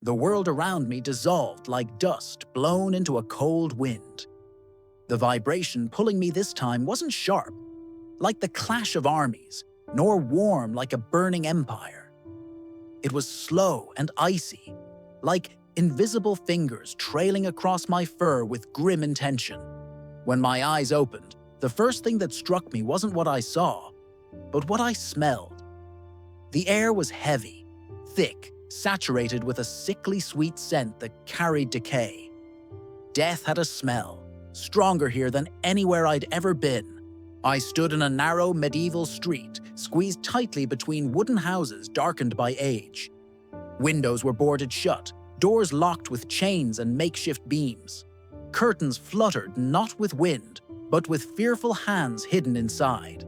The world around me dissolved like dust blown into a cold wind. The vibration pulling me this time wasn't sharp, like the clash of armies, nor warm like a burning empire. It was slow and icy, like invisible fingers trailing across my fur with grim intention. When my eyes opened, the first thing that struck me wasn't what I saw, but what I smelled. The air was heavy, thick, saturated with a sickly sweet scent that carried decay. Death had a smell, stronger here than anywhere I'd ever been. I stood in a narrow medieval street, squeezed tightly between wooden houses darkened by age. Windows were boarded shut, doors locked with chains and makeshift beams. Curtains fluttered not with wind, but with fearful hands hidden inside.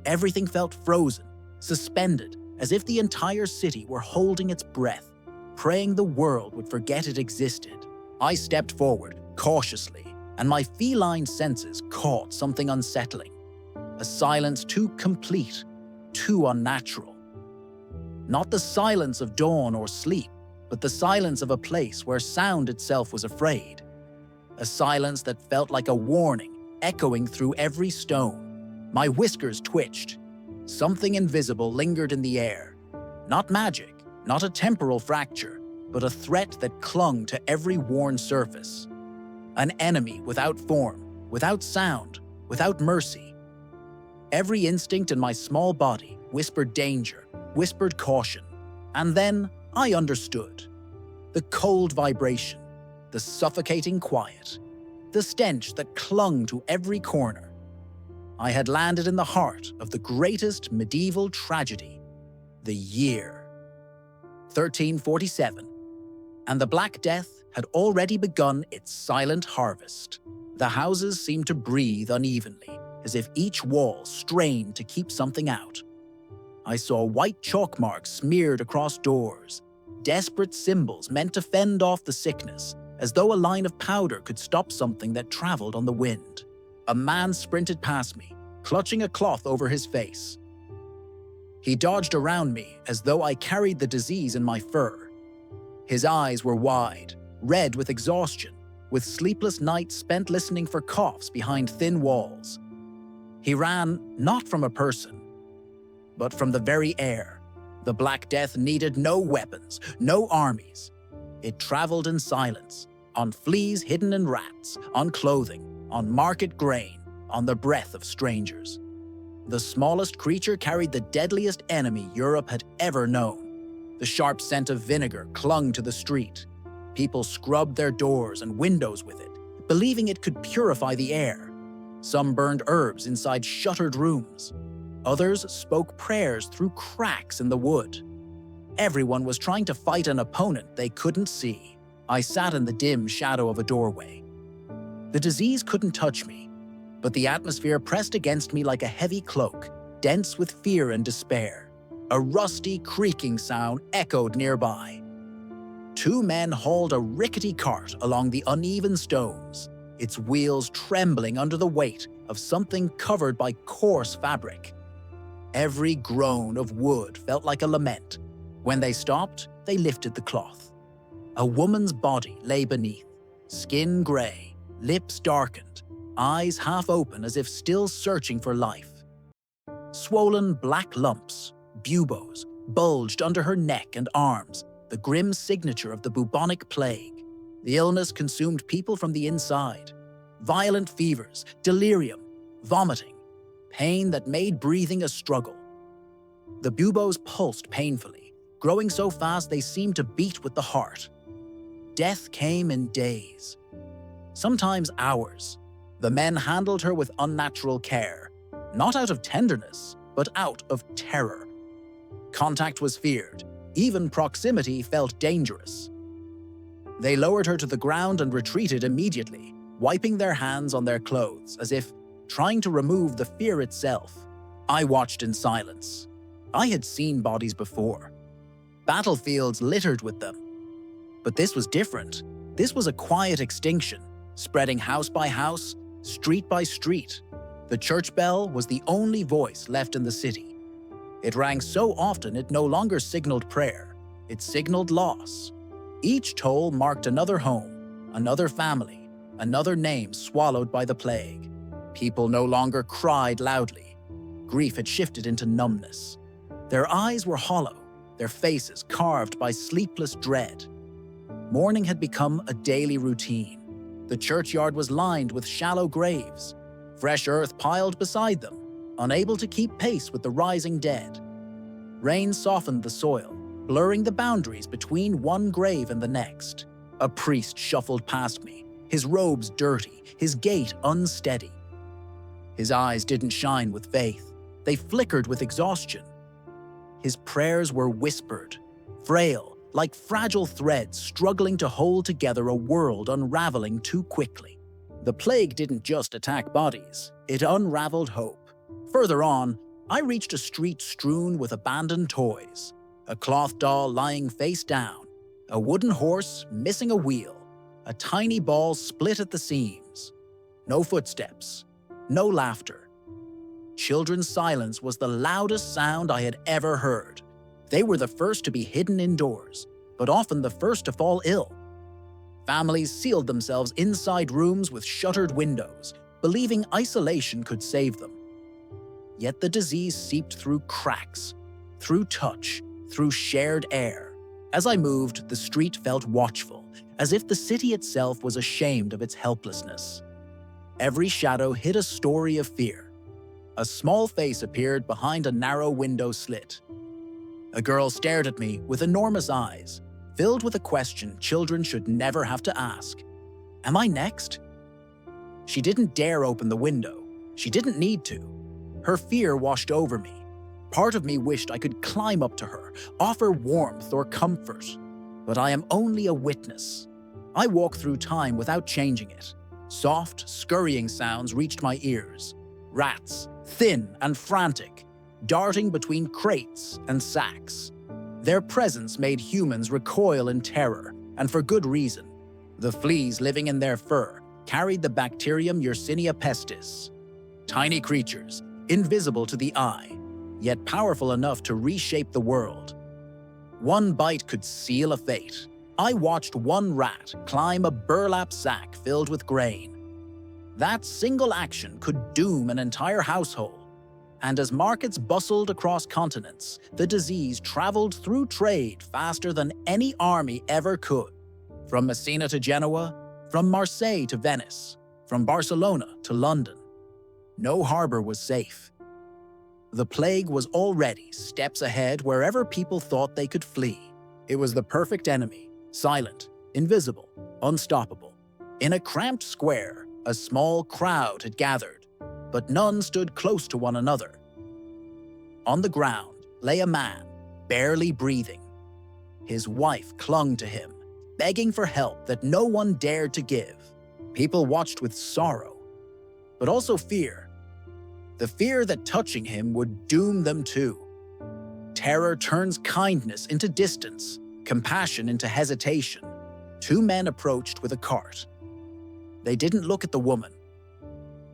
Everything felt frozen, suspended, as if the entire city were holding its breath, praying the world would forget it existed. I stepped forward, cautiously, and my feline senses caught something unsettling. A silence too complete, too unnatural. Not the silence of dawn or sleep, but the silence of a place where sound itself was afraid. A silence that felt like a warning, echoing through every stone. My whiskers twitched. Something invisible lingered in the air. Not magic, not a temporal fracture, but a threat that clung to every worn surface. An enemy without form, without sound, without mercy. Every instinct in my small body whispered danger, whispered caution. And then I understood. The cold vibration, the suffocating quiet, the stench that clung to every corner. I had landed in the heart of the greatest medieval tragedy, the year 1347, and the Black Death had already begun its silent harvest. The houses seemed to breathe unevenly, as if each wall strained to keep something out. I saw white chalk marks smeared across doors, desperate symbols meant to fend off the sickness, as though a line of powder could stop something that traveled on the wind. A man sprinted past me, clutching a cloth over his face. He dodged around me as though I carried the disease in my fur. His eyes were wide, red with exhaustion, with sleepless nights spent listening for coughs behind thin walls. He ran not from a person, but from the very air. The Black Death needed no weapons, no armies. It traveled in silence, on fleas hidden in rats, on clothing, on market grain, on the breath of strangers. The smallest creature carried the deadliest enemy Europe had ever known. The sharp scent of vinegar clung to the street. People scrubbed their doors and windows with it, believing it could purify the air. Some burned herbs inside shuttered rooms. Others spoke prayers through cracks in the wood. Everyone was trying to fight an opponent they couldn't see. I sat in the dim shadow of a doorway. The disease couldn't touch me, but the atmosphere pressed against me like a heavy cloak, dense with fear and despair. A rusty, creaking sound echoed nearby. Two men hauled a rickety cart along the uneven stones, its wheels trembling under the weight of something covered by coarse fabric. Every groan of wood felt like a lament. When they stopped, they lifted the cloth. A woman's body lay beneath, skin gray, lips darkened, eyes half open as if still searching for life. Swollen black lumps, buboes, bulged under her neck and arms, the grim signature of the bubonic plague. The illness consumed people from the inside. Violent fevers, delirium, vomiting, pain that made breathing a struggle. The buboes pulsed painfully, growing so fast they seemed to beat with the heart. Death came in days, sometimes hours. The men handled her with unnatural care, not out of tenderness, but out of terror. Contact was feared. Even proximity felt dangerous. They lowered her to the ground and retreated immediately, wiping their hands on their clothes as if trying to remove the fear itself. I watched in silence. I had seen bodies before. Battlefields littered with them. But this was different. This was a quiet extinction, spreading house by house, street by street. The church bell was the only voice left in the city. It rang so often it no longer signaled prayer. It signaled loss. Each toll marked another home, another family, another name swallowed by the plague. People no longer cried loudly. Grief had shifted into numbness. Their eyes were hollow, their faces carved by sleepless dread. Mourning had become a daily routine. The churchyard was lined with shallow graves, fresh earth piled beside them, unable to keep pace with the rising dead. Rain softened the soil, blurring the boundaries between one grave and the next. A priest shuffled past me, his robes dirty, his gait unsteady. His eyes didn't shine with faith, they flickered with exhaustion. His prayers were whispered, frail, like fragile threads struggling to hold together a world unraveling too quickly. The plague didn't just attack bodies, it unraveled hope. Further on, I reached a street strewn with abandoned toys, a cloth doll lying face down, a wooden horse missing a wheel, a tiny ball split at the seams. No footsteps, no laughter. Children's silence was the loudest sound I had ever heard. They were the first to be hidden indoors, but often the first to fall ill. Families sealed themselves inside rooms with shuttered windows, believing isolation could save them. Yet the disease seeped through cracks, through touch, through shared air. As I moved, the street felt watchful, as if the city itself was ashamed of its helplessness. Every shadow hid a story of fear. A small face appeared behind a narrow window slit. A girl stared at me with enormous eyes, filled with a question children should never have to ask. Am I next? She didn't dare open the window. She didn't need to. Her fear washed over me. Part of me wished I could climb up to her, offer warmth or comfort. But I am only a witness. I walk through time without changing it. Soft, scurrying sounds reached my ears. Rats, thin and frantic, darting between crates and sacks. Their presence made humans recoil in terror, and for good reason. The fleas living in their fur carried the bacterium Yersinia pestis. Tiny creatures, invisible to the eye, yet powerful enough to reshape the world. One bite could seal a fate. I watched one rat climb a burlap sack filled with grain. That single action could doom an entire household. And as markets bustled across continents, the disease traveled through trade faster than any army ever could. From Messina to Genoa, from Marseille to Venice, from Barcelona to London. No harbor was safe. The plague was already steps ahead wherever people thought they could flee. It was the perfect enemy, silent, invisible, unstoppable. In a cramped square, a small crowd had gathered, but none stood close to one another. On the ground lay a man, barely breathing. His wife clung to him, begging for help that no one dared to give. People watched with sorrow, but also fear. The fear that touching him would doom them too. Terror turns kindness into distance, compassion into hesitation. Two men approached with a cart. They didn't look at the woman.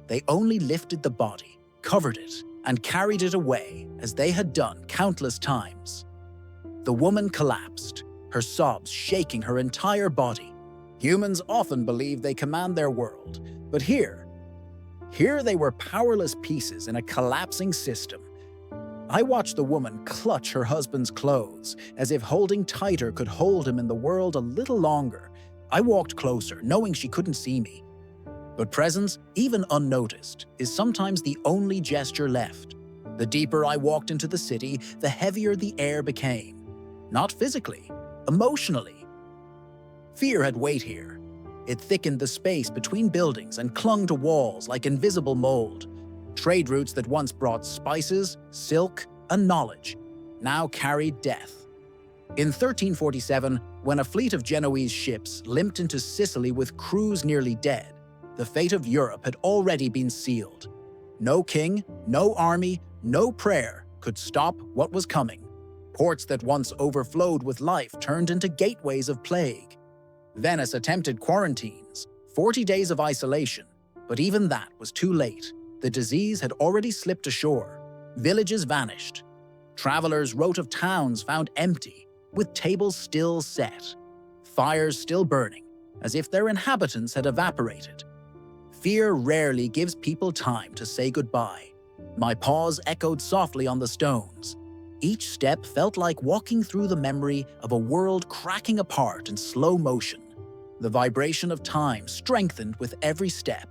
They only lifted the body, covered it, and carried it away as they had done countless times. The woman collapsed, her sobs shaking her entire body. Humans often believe they command their world, but here they were powerless pieces in a collapsing system. I watched the woman clutch her husband's clothes, as if holding tighter could hold him in the world a little longer. I walked closer, knowing she couldn't see me. But presence, even unnoticed, is sometimes the only gesture left. The deeper I walked into the city, the heavier the air became. Not physically, emotionally. Fear had weight here. It thickened the space between buildings and clung to walls like invisible mold. Trade routes that once brought spices, silk, and knowledge now carried death. In 1347, when a fleet of Genoese ships limped into Sicily with crews nearly dead, the fate of Europe had already been sealed. No king, no army, no prayer could stop what was coming. Ports that once overflowed with life turned into gateways of plague. Venice attempted quarantines, 40 days of isolation, but even that was too late. The disease had already slipped ashore. Villages vanished. Travelers wrote of towns found empty, with tables still set. fires still burning, as if their inhabitants had evaporated. Fear rarely gives people time to say goodbye. My paws echoed softly on the stones. Each step felt like walking through the memory of a world cracking apart in slow motion. The vibration of time strengthened with every step.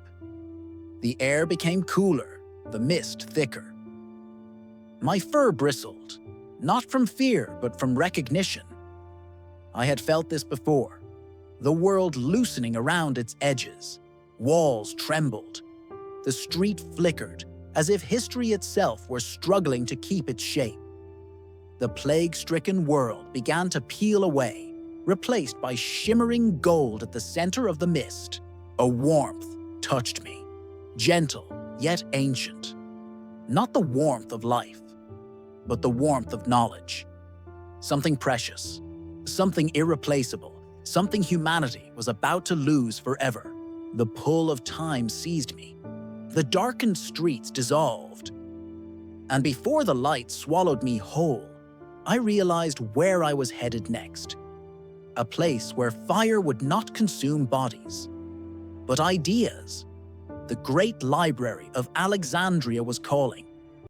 The air became cooler, the mist thicker. My fur bristled, not from fear but from recognition. I had felt this before, the world loosening around its edges. Walls trembled. The street flickered, as if history itself were struggling to keep its shape. The plague-stricken world began to peel away, replaced by shimmering gold at the center of the mist. A warmth touched me, gentle yet ancient. Not the warmth of life, but the warmth of knowledge. Something precious, something irreplaceable, something humanity was about to lose forever. The pull of time seized me. The darkened streets dissolved. And before the light swallowed me whole, I realized where I was headed next. A place where fire would not consume bodies, but ideas. The great library of Alexandria was calling.